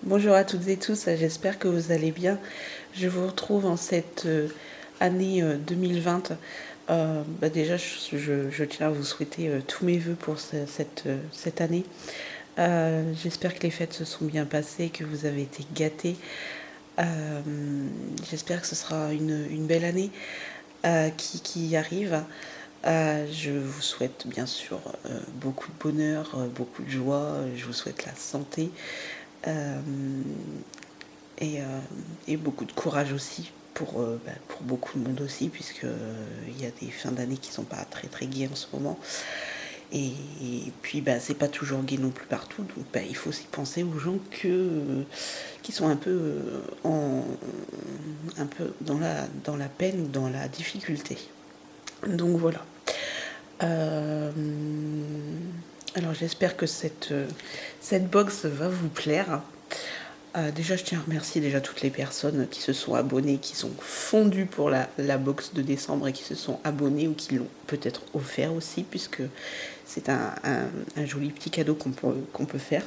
Bonjour à toutes et tous, j'espère que vous allez bien. Je vous retrouve en cette année 2020. Déjà, je tiens à vous souhaiter tous mes voeux pour cette année. J'espère que les fêtes se sont bien passées, que vous avez été gâtés. J'espère que ce sera une belle année qui arrive. Je vous souhaite bien sûr beaucoup de bonheur, beaucoup de joie. Je vous souhaite la santé. Euh, et beaucoup de courage aussi pour beaucoup de monde aussi, puisque il y a des fins d'année qui sont pas très très gaies en ce moment. Et puis c'est pas toujours gai non plus partout, donc il faut aussi penser aux gens qui sont un peu un peu dans la peine ou dans la difficulté. Donc voilà. Euh, alors j'espère que cette box va vous plaire. Déjà, je tiens à remercier déjà toutes les personnes qui se sont abonnées, qui sont fondues pour la box de décembre et qui se sont abonnées ou qui l'ont peut-être offert aussi, puisque c'est un joli petit cadeau qu'on peut faire.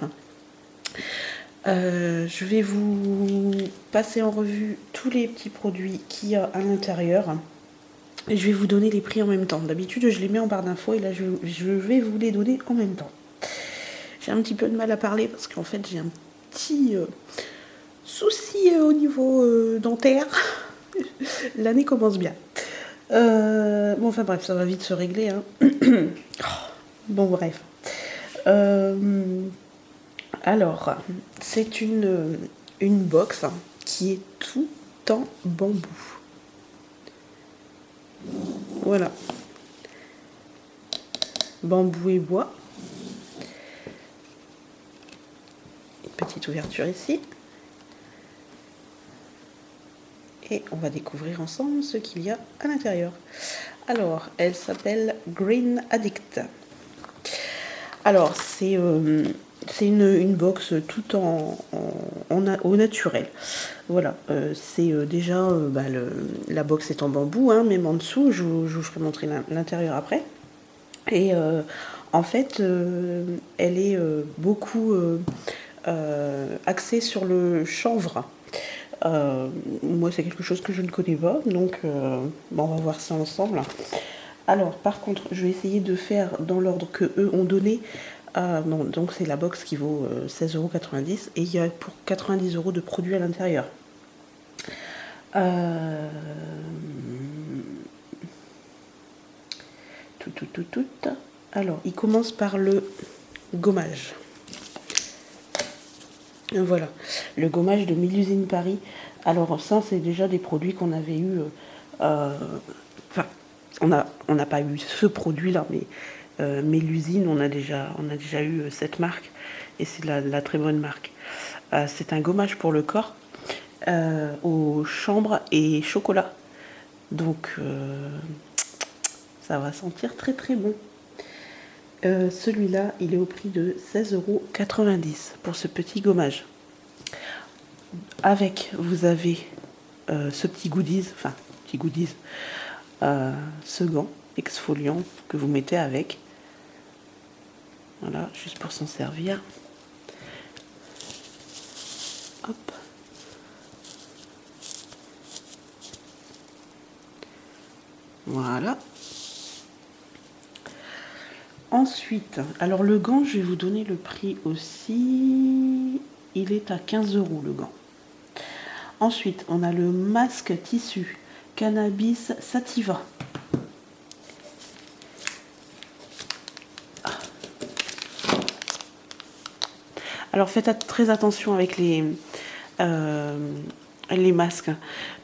Je vais vous passer en revue tous les petits produits qu'il y a à l'intérieur. Et je vais vous donner les prix en même temps. D'habitude, je les mets en barre d'infos et là, je vais vous les donner en même temps. J'ai un petit peu de mal à parler parce qu'en fait, j'ai un petit souci au niveau dentaire. L'année commence bien. Enfin bref, ça va vite se régler. Hein. Bon, bref. Alors, c'est une box qui est tout en bambou. Voilà. Bambou et bois. Une petite ouverture ici. Et on va découvrir ensemble ce qu'il y a à l'intérieur. Alors, elle s'appelle Green Addict. Alors, c'est une box tout au naturel. Voilà, c'est déjà, la box est en bambou, hein, même en dessous, je vous ferai montrer l'intérieur après. Et en fait, elle est beaucoup axée sur le chanvre. Moi, c'est quelque chose que je ne connais pas, donc on va voir ça ensemble. Alors, par contre, je vais essayer de faire dans l'ordre que eux ont donné. Non, donc c'est la box qui vaut 16,90 € et il y a pour 90 € de produits à l'intérieur. Tout. Alors, il commence par le gommage. Voilà, le gommage de Mélusine Paris. Alors ça, c'est déjà des produits qu'on avait eu. Enfin, on n'a pas eu ce produit-là, mais Mélusine, on a déjà eu cette marque et c'est de la très bonne marque. C'est un gommage pour le corps aux chambres et chocolat. Donc ça va sentir très très bon. Celui-là, il est au prix de 16,90 € pour ce petit gommage. Avec, vous avez ce petit goodies, ce gant exfoliant que vous mettez avec. Voilà, juste pour s'en servir. Hop. Voilà. Ensuite, alors le gant, je vais vous donner le prix aussi. Il est à 15 € le gant. Ensuite, on a le masque tissu Cannabis Sativa. Alors faites très attention avec les masques.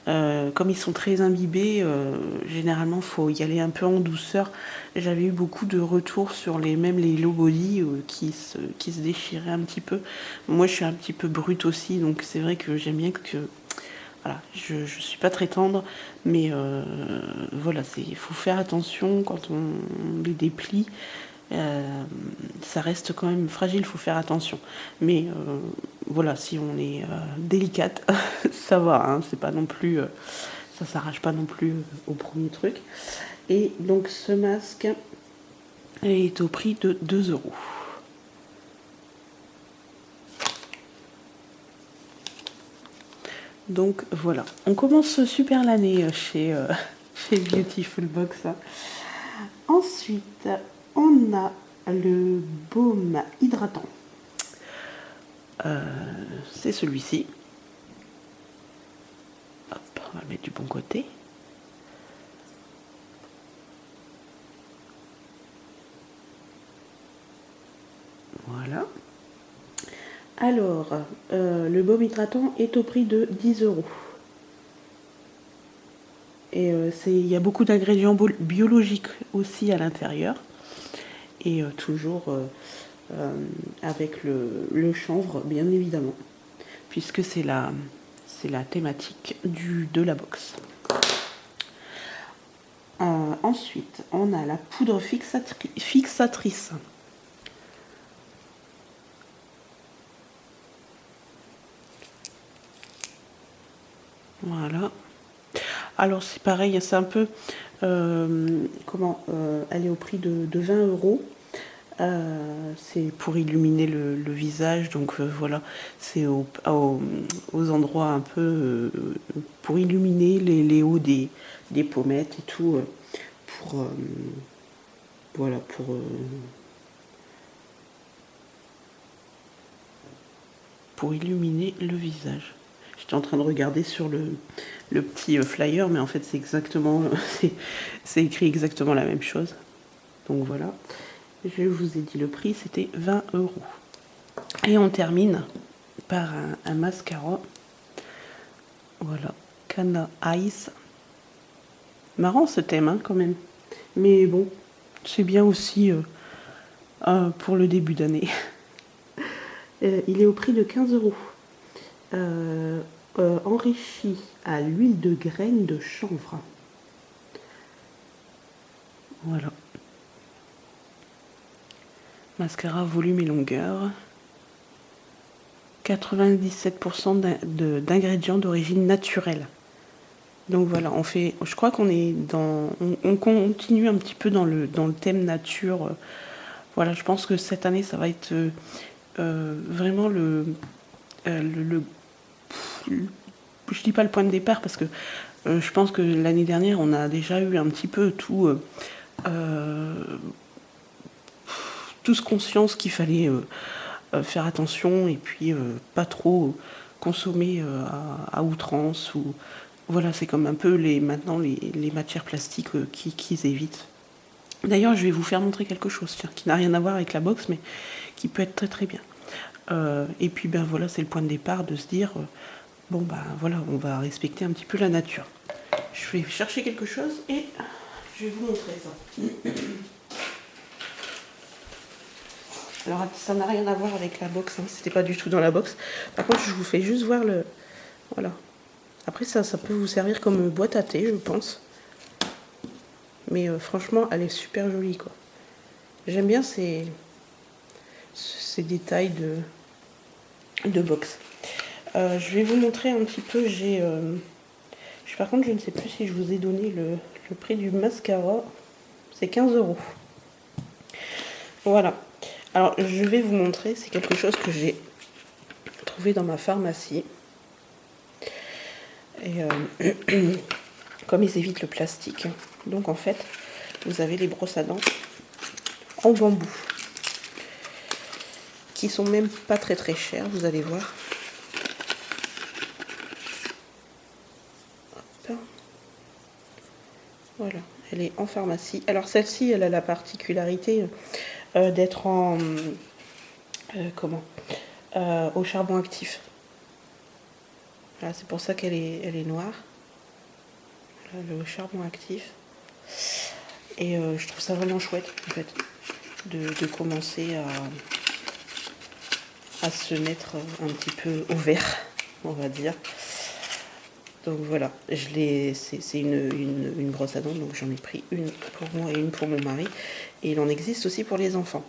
Comme ils sont très imbibés, généralement, il faut y aller un peu en douceur. J'avais eu beaucoup de retours sur même les low body qui se déchiraient un petit peu. Moi, je suis un petit peu brute aussi, donc c'est vrai que j'aime bien que... Voilà, je suis pas très tendre, mais voilà, il faut faire attention quand on les déplie. Ça reste quand même fragile, il faut faire attention. Mais voilà, si on est délicate, ça va, hein, c'est pas non plus, ça s'arrache pas non plus au premier truc. Et donc ce masque est au prix de 2 €. Donc voilà, on commence super l'année chez Beautiful Box. Ensuite, on a le baume hydratant. C'est celui-ci. Hop, on va le mettre du bon côté. Voilà. Alors, le baume hydratant est au prix de 10 €. Et il y a beaucoup d'ingrédients biologiques aussi à l'intérieur. Et toujours avec le chanvre, bien évidemment, puisque c'est la thématique de la box. Ensuite, on a la poudre fixatrice. Voilà. Alors c'est pareil, c'est un peu elle est au prix de 20 €. C'est pour illuminer le visage, donc voilà, c'est aux endroits un peu pour illuminer les hauts des pommettes et tout, pour voilà, pour illuminer le visage. J'étais en train de regarder sur le petit flyer, mais en fait c'est exactement c'est écrit exactement la même chose. Donc voilà. Je vous ai dit le prix, c'était 20 €. Et on termine par un mascara. Voilà, Cana Eyes. Marrant ce thème, hein, quand même. Mais bon, c'est bien aussi pour le début d'année. Il est au prix de 15 €. Enrichi à l'huile de graines de chanvre. Voilà. Mascara volume et longueur. 97% d'ingrédients d'origine naturelle. Donc voilà, je crois qu'on est on continue un petit peu dans le thème nature. Voilà, je pense que cette année, ça va être vraiment je dis pas le point de départ parce que je pense que l'année dernière, on a déjà eu un petit peu tous conscience qu'il fallait faire attention et puis pas trop consommer à outrance. Ou voilà, c'est comme un peu maintenant les matières plastiques qu'ils évitent. D'ailleurs, je vais vous faire montrer quelque chose qui n'a rien à voir avec la box, mais qui peut être très très bien. Et puis ben voilà, c'est le point de départ de se dire bon ben voilà, on va respecter un petit peu la nature. Je vais chercher quelque chose et je vais vous montrer ça. Alors ça n'a rien à voir avec la box, hein, c'était pas du tout dans la box. Par contre, je vous fais juste voir le... Voilà. Après ça peut vous servir comme boîte à thé, je pense. Mais franchement, elle est super jolie, quoi. J'aime bien ces détails de box. Je vais vous montrer un petit peu, par contre, je ne sais plus si je vous ai donné le prix du mascara. C'est 15 €. Voilà. Alors, je vais vous montrer, c'est quelque chose que j'ai trouvé dans ma pharmacie. Et comme ils évitent le plastique, donc en fait, vous avez les brosses à dents en bambou, qui sont même pas très très chères, vous allez voir. Hop. Voilà, elle est en pharmacie. Alors celle-ci, elle a la particularité d'être au charbon actif. Voilà, c'est pour ça qu'elle est noire. Voilà, le charbon actif. Et je trouve ça vraiment chouette, en fait, de commencer à se mettre un petit peu au vert, on va dire. Donc voilà, c'est une brosse à dents, donc j'en ai pris une pour moi et une pour mon mari. Et il en existe aussi pour les enfants.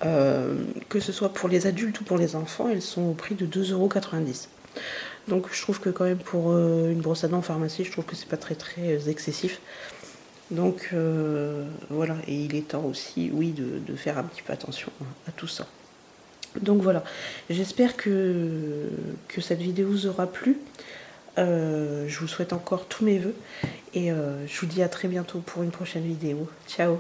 Que ce soit pour les adultes ou pour les enfants, elles sont au prix de 2,90 €. Donc je trouve que quand même pour une brosse à dents en pharmacie, je trouve que c'est pas très très excessif. Donc voilà, et il est temps aussi, oui, de faire un petit peu attention à tout ça. Donc voilà, j'espère que cette vidéo vous aura plu. Je vous souhaite encore tous mes vœux et je vous dis à très bientôt pour une prochaine vidéo. Ciao!